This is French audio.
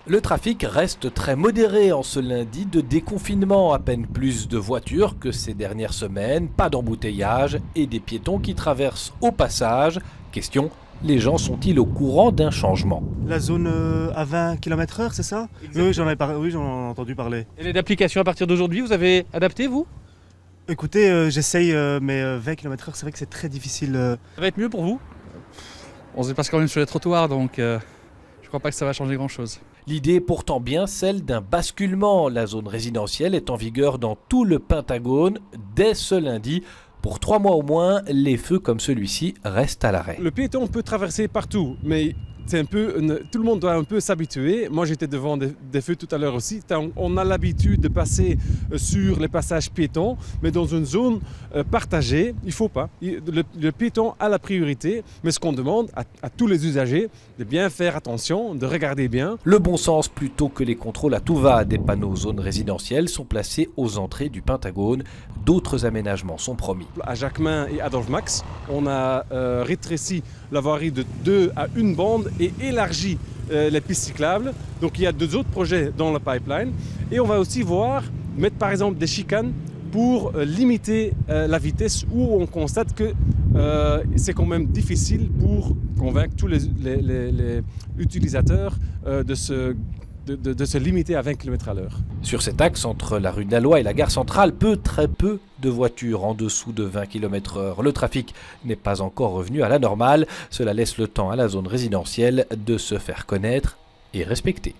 Le trafic reste très modéré en ce lundi de déconfinement, à peine plus de voitures que ces dernières semaines, pas d'embouteillage et des piétons qui traversent au passage. Question, les gens sont-ils au courant d'un changement? La zone à 20 km/h, c'est ça? Oui, j'en ai entendu parler. Et les applications à partir d'aujourd'hui, vous avez adapté vous? Écoutez, j'essaye, mais 20 km/h, c'est vrai que c'est très difficile. Ça va être mieux pour vous? On se dépasse quand même sur les trottoirs, donc je crois pas que ça va changer grand-chose. L'idée est pourtant bien celle d'un basculement. La zone résidentielle est en vigueur dans tout le Pentagone dès ce lundi. Pour 3 mois au moins, les feux comme celui-ci restent à l'arrêt. Le piéton peut traverser partout, mais c'est tout le monde doit un peu s'habituer. Moi, j'étais devant des feux tout à l'heure aussi. On a l'habitude de passer sur les passages piétons, mais dans une zone partagée, il ne faut pas. Le piéton a la priorité, mais ce qu'on demande à tous les usagers, de bien faire attention, de regarder bien. Le bon sens plutôt que les contrôles à tout va. Des panneaux zones résidentielles sont placés aux entrées du Pentagone. D'autres aménagements sont promis. À Jacquemin et Adolphe Max, on a rétréci la voirie de 2 à 1 bande et élargi les pistes cyclables. Donc il y a 2 autres projets dans le pipeline. Et on va aussi mettre par exemple des chicanes pour limiter la vitesse où on constate que c'est quand même difficile pour convaincre tous les utilisateurs de se limiter à 20 km/h. Sur cet axe, entre la rue Dalloy et la gare centrale, très peu de voitures en dessous de 20 km/h. Le trafic n'est pas encore revenu à la normale. Cela laisse le temps à la zone résidentielle de se faire connaître et respecter.